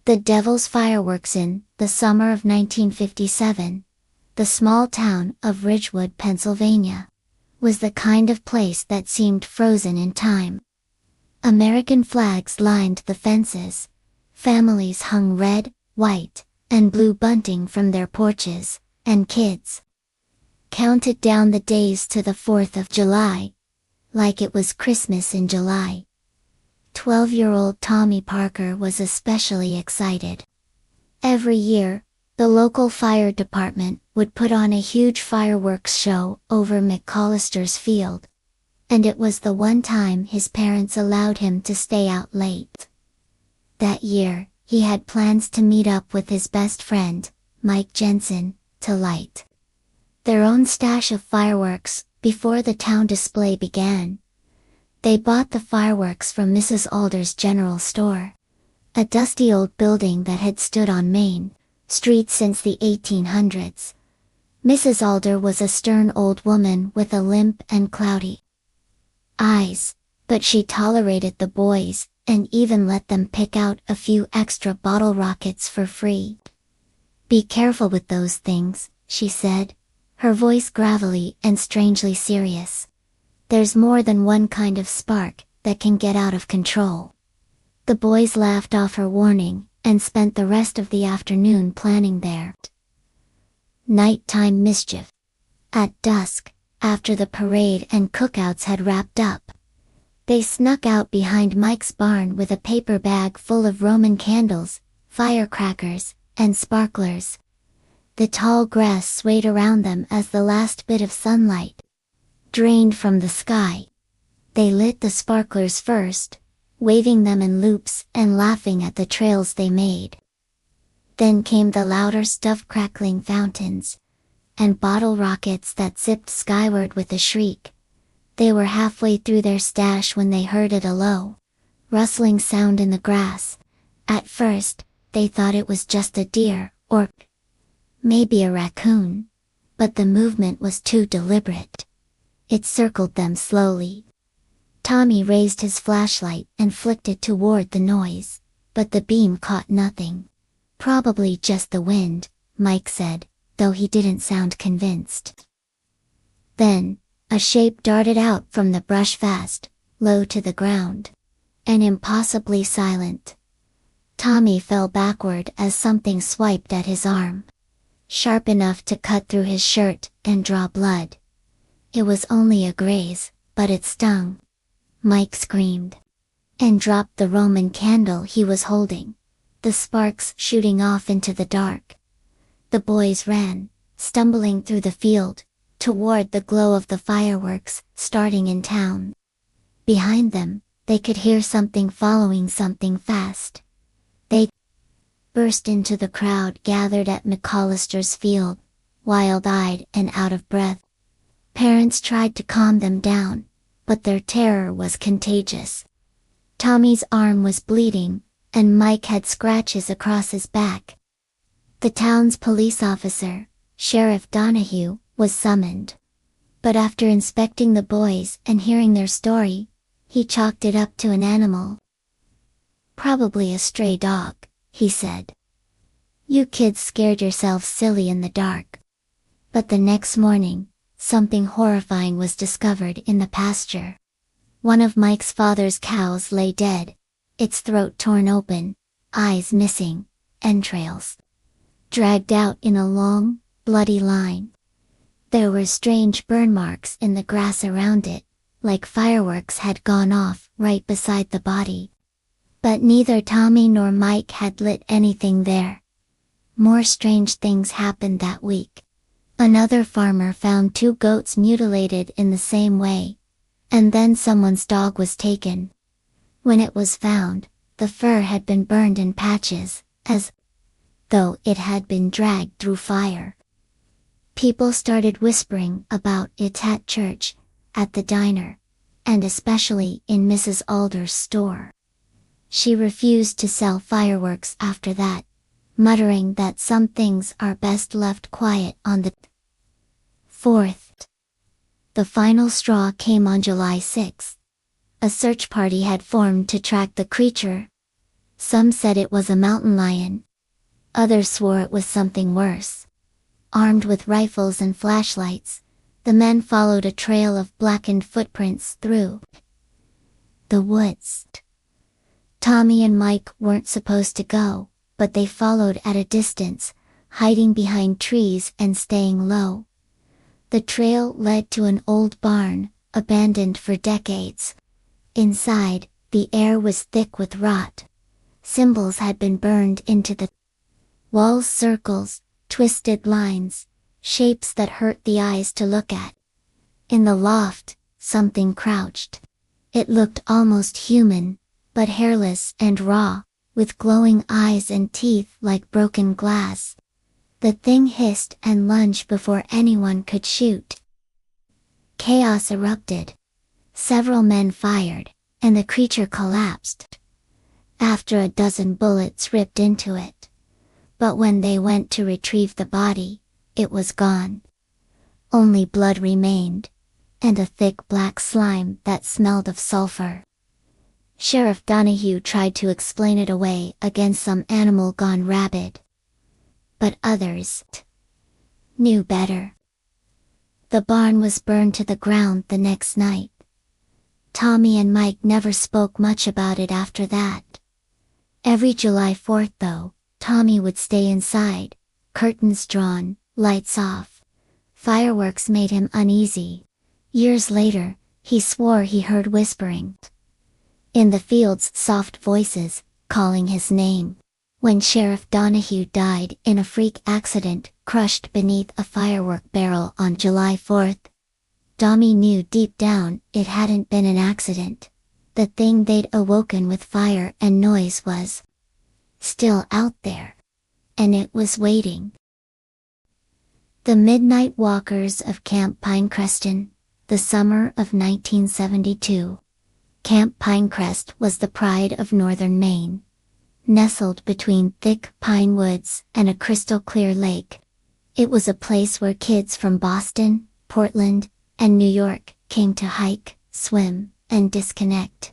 The Devil's Fireworks in the summer of 1957, the small town of Ridgewood, Pennsylvania, was the kind of place that seemed frozen in time. American flags lined the fences. Families hung red, white, and blue bunting from their porches, and kids counted down the days to the 4th of July, like it was Christmas in July. 12-year-old Tommy Parker was especially excited. Every year, the local fire department would put on a huge fireworks show over McCollister's field, and it was the one time his parents allowed him to stay out late. That year, he had plans to meet up with his best friend, Mike Jensen, to light their own stash of fireworks before the town display began. They bought the fireworks from Mrs. Alder's General Store, a dusty old building that had stood on Main Street since the 1800s. Mrs. Alder was a stern old woman with a limp and cloudy eyes, but she tolerated the boys, and even let them pick out a few extra bottle rockets for free. "Be careful with those things," she said, her voice gravelly and strangely serious. "There's more than one kind of spark that can get out of control." The boys laughed off her warning, and spent the rest of the afternoon planning their nighttime mischief. At dusk, after the parade and cookouts had wrapped up, they snuck out behind Mike's barn with a paper bag full of Roman candles, firecrackers, and sparklers. The tall grass swayed around them as the last bit of sunlight drained from the sky. They lit the sparklers first, waving them in loops and laughing at the trails they made. Then came the louder stuff, crackling fountains, and bottle rockets that zipped skyward with a shriek. They were halfway through their stash when they heard a low, rustling sound in the grass. At first, they thought it was just a deer, or maybe a raccoon, but the movement was too deliberate. It circled them slowly. Tommy raised his flashlight and flicked it toward the noise, but the beam caught nothing. "Probably just the wind," Mike said, though he didn't sound convinced. Then, a shape darted out from the brush fast, low to the ground, and impossibly silent. Tommy fell backward as something swiped at his arm, sharp enough to cut through his shirt and draw blood. It was only a graze, but it stung. Mike screamed, and dropped the Roman candle he was holding, the sparks shooting off into the dark. The boys ran, stumbling through the field, toward the glow of the fireworks starting in town. Behind them, they could hear something following something fast. They burst into the crowd gathered at McCollister's field, wild-eyed and out of breath. Parents tried to calm them down, but their terror was contagious. Tommy's arm was bleeding, and Mike had scratches across his back. The town's police officer, Sheriff Donahue, was summoned. But after inspecting the boys and hearing their story, he chalked it up to an animal. "Probably a stray dog," he said. "You kids scared yourselves silly in the dark." But the next morning, something horrifying was discovered in the pasture. One of Mike's father's cows lay dead, its throat torn open, eyes missing, entrails dragged out in a long, bloody line. There were strange burn marks in the grass around it, like fireworks had gone off right beside the body. But neither Tommy nor Mike had lit anything there. More strange things happened that week. Another farmer found 2 goats mutilated in the same way, and then someone's dog was taken. When it was found, the fur had been burned in patches, as though it had been dragged through fire. People started whispering about it at church, at the diner, and especially in Mrs. Alder's store. She refused to sell fireworks after that, muttering that some things are best left quiet on the 4th. The final straw came on July 6. A search party had formed to track the creature. Some said it was a mountain lion. Others swore it was something worse. Armed with rifles and flashlights, the men followed a trail of blackened footprints through the woods. Tommy and Mike weren't supposed to go, but they followed at a distance, hiding behind trees and staying low. The trail led to an old barn, abandoned for decades. Inside, the air was thick with rot. Symbols had been burned into the walls, circles, twisted lines, shapes that hurt the eyes to look at. In the loft, something crouched. It looked almost human, but hairless and raw, with glowing eyes and teeth like broken glass. The thing hissed and lunged before anyone could shoot. Chaos erupted. Several men fired, and the creature collapsed. After a dozen bullets ripped into it. But when they went to retrieve the body, it was gone. Only blood remained, and a thick black slime that smelled of sulfur. Sheriff Donahue tried to explain it away against some animal gone rabid. But others knew better. The barn was burned to the ground the next night. Tommy and Mike never spoke much about it after that. Every July 4th though, Tommy would stay inside, curtains drawn, lights off. Fireworks made him uneasy. Years later, he swore he heard whispering in the fields, soft voices, calling his name. When Sheriff Donahue died in a freak accident, crushed beneath a firework barrel on July 4th, Tommy knew deep down it hadn't been an accident. The thing they'd awoken with fire and noise was still out there. And it was waiting. The Midnight Walkers of Camp Pinecrest. The summer of 1972. Camp Pinecrest was the pride of northern Maine. Nestled between thick pine woods and a crystal-clear lake, it was a place where kids from Boston, Portland, and New York came to hike, swim, and disconnect.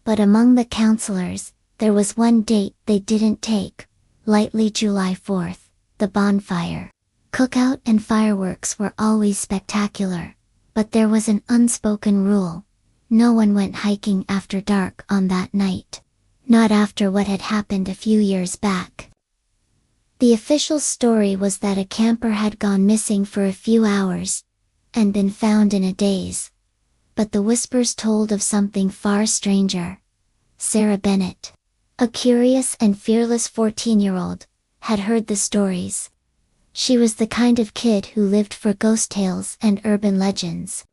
But among the counselors, there was one date they didn't take lightly: July 4th, the bonfire. Cookout and fireworks were always spectacular, but there was an unspoken rule. No one went hiking after dark on that night. Not after what had happened a few years back. The official story was that a camper had gone missing for a few hours, and been found in a daze. But the whispers told of something far stranger. Sarah Bennett, a curious and fearless 14-year-old, had heard the stories. She was the kind of kid who lived for ghost tales and urban legends.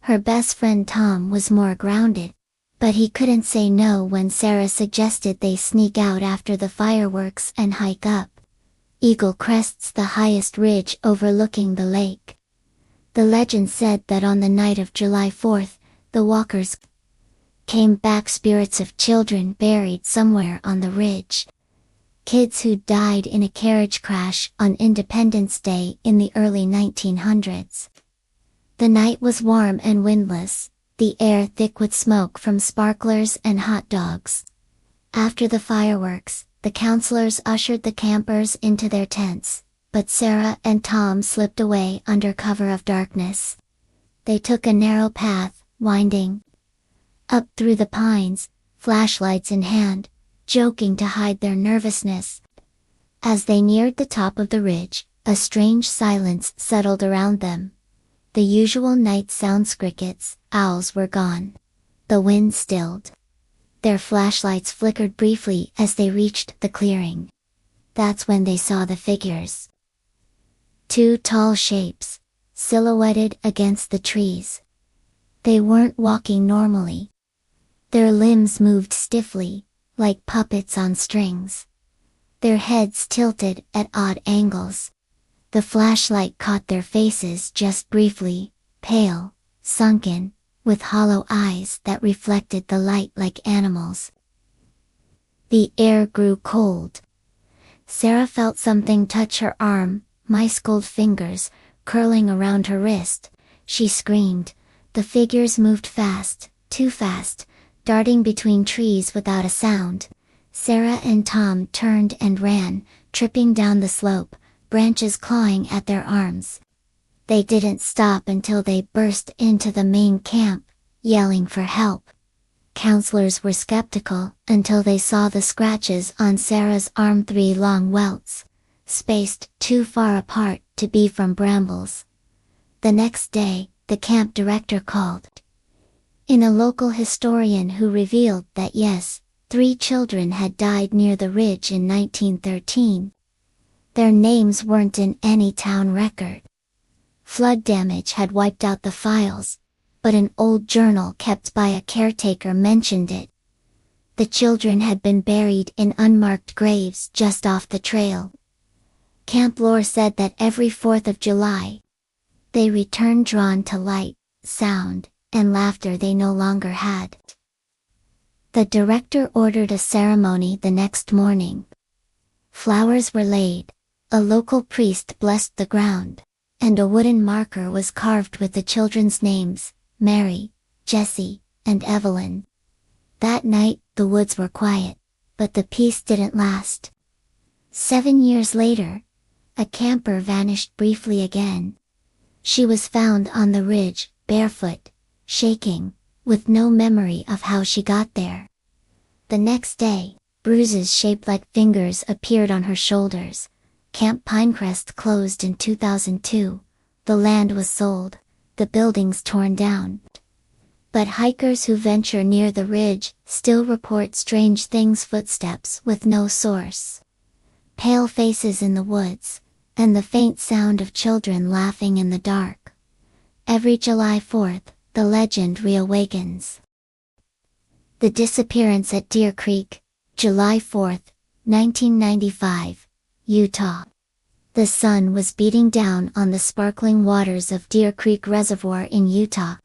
Her best friend Tom was more grounded, but he couldn't say no when Sarah suggested they sneak out after the fireworks and hike up Eagle Crest's, the highest ridge overlooking the lake. The legend said that on the night of July 4th, the walkers came back, spirits of children buried somewhere on the ridge. Kids who died in a carriage crash on Independence Day in the early 1900s. The night was warm and windless, the air thick with smoke from sparklers and hot dogs. After the fireworks, the counselors ushered the campers into their tents, but Sarah and Tom slipped away under cover of darkness. They took a narrow path, winding up through the pines, flashlights in hand, joking to hide their nervousness. As they neared the top of the ridge, a strange silence settled around them. The usual night sounds, crickets, owls, were gone. The wind stilled. Their flashlights flickered briefly as they reached the clearing. That's when they saw the figures. Two tall shapes, silhouetted against the trees. They weren't walking normally. Their limbs moved stiffly, like puppets on strings. Their heads tilted at odd angles. The flashlight caught their faces just briefly, pale, sunken, with hollow eyes that reflected the light like animals. The air grew cold. Sarah felt something touch her arm, mice-cold fingers, curling around her wrist. She screamed. The figures moved fast, too fast, darting between trees without a sound. Sarah and Tom turned and ran, tripping down the slope, branches clawing at their arms. They didn't stop until they burst into the main camp, yelling for help. Counselors were skeptical until they saw the scratches on Sarah's arm, 3 long welts, spaced too far apart to be from brambles. The next day, the camp director called in a local historian who revealed that yes, 3 children had died near the ridge in 1913. Their names weren't in any town record. Flood damage had wiped out the files, but an old journal kept by a caretaker mentioned it. The children had been buried in unmarked graves just off the trail. Camp lore said that every 4th of July, they returned drawn to light, sound, and laughter they no longer had. The director ordered a ceremony the next morning. Flowers were laid, a local priest blessed the ground, and a wooden marker was carved with the children's names, Mary, Jessie, and Evelyn. That night, the woods were quiet, but the peace didn't last. 7 years later, a camper vanished briefly again. She was found on the ridge, barefoot, shaking, with no memory of how she got there. The next day, bruises shaped like fingers appeared on her shoulders. Camp Pinecrest closed in 2002. The land was sold, the buildings torn down. But hikers who venture near the ridge still report strange things, footsteps with no source, pale faces in the woods, and the faint sound of children laughing in the dark. Every July 4th, the legend reawakens. The disappearance at Deer Creek, July 4th, 1995, Utah. The sun was beating down on the sparkling waters of Deer Creek Reservoir in Utah.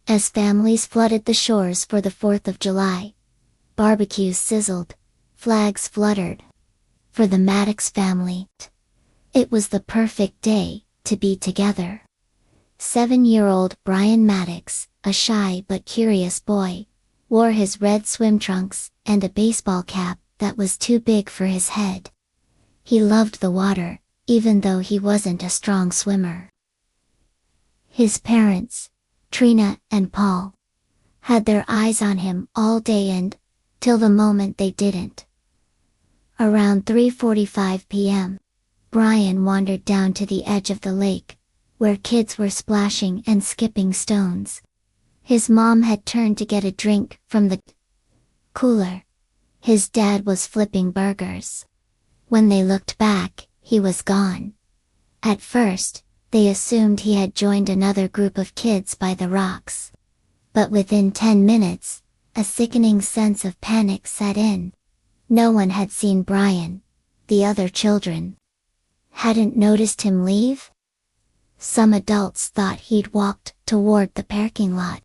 As families flooded the shores for the 4th of July, barbecues sizzled, flags fluttered. For the Maddox family, it was the perfect day to be together. 7-year-old Brian Maddox, a shy but curious boy, wore his red swim trunks and a baseball cap that was too big for his head. He loved the water, even though he wasn't a strong swimmer. His parents, Trina and Paul, had their eyes on him all day and till the moment they didn't. Around 3:45 p.m., Brian wandered down to the edge of the lake, where kids were splashing and skipping stones. His mom had turned to get a drink from the cooler. His dad was flipping burgers. When they looked back, he was gone. At first, they assumed he had joined another group of kids by the rocks. But within 10 minutes, a sickening sense of panic set in. No one had seen Brian. The other children hadn't noticed him leave. Some adults thought he'd walked toward the parking lot.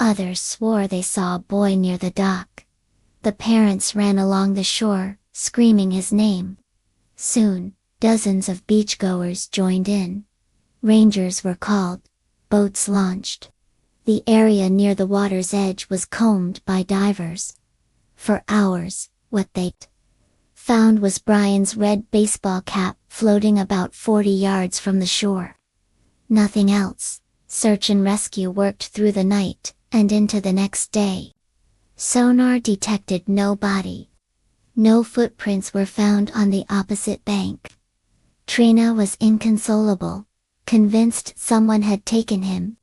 Others swore they saw a boy near the dock. The parents ran along the shore, screaming his name. Soon, dozens of beachgoers joined in. Rangers were called, boats launched. The area near the water's edge was combed by divers. For hours, what they found was Brian's red baseball cap floating about 40 yards from the shore. Nothing else. Search and rescue worked through the night and into the next day. Sonar detected no body. No footprints were found on the opposite bank. Trina was inconsolable, convinced someone had taken him.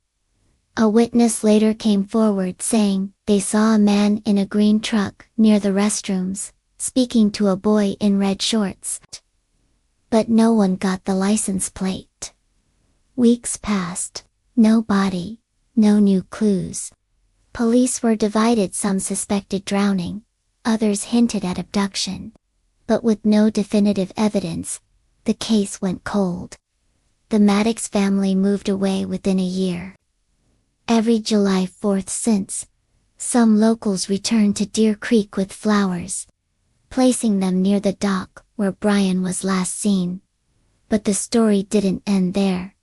A witness later came forward saying they saw a man in a green truck near the restrooms, speaking to a boy in red shorts. But no one got the license plate. Weeks passed, no body, no new clues. Police were divided, some suspected drowning, others hinted at abduction. But with no definitive evidence, the case went cold. The Maddox family moved away within a year. Every July 4th since, some locals returned to Deer Creek with flowers, placing them near the dock where Brian was last seen. But the story didn't end there.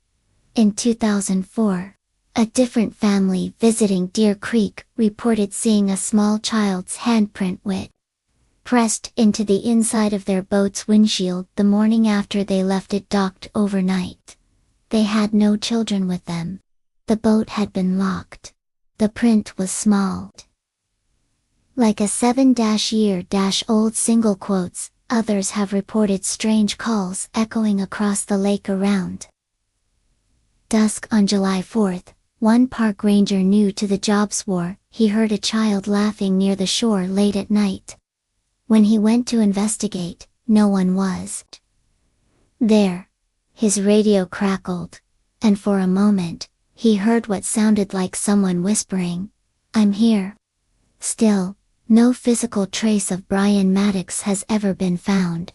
In 2004, a different family visiting Deer Creek reported seeing a small child's handprint with pressed into the inside of their boat's windshield the morning after they left it docked overnight. They had no children with them. The boat had been locked. The print was small. Like a 7-year-old single quotes, others have reported strange calls echoing across the lake around dusk on July 4th. One park ranger new to the job swore he heard a child laughing near the shore late at night. When he went to investigate, no one was there. His radio crackled, and for a moment, he heard what sounded like someone whispering, "I'm here." Still, no physical trace of Brian Maddox has ever been found.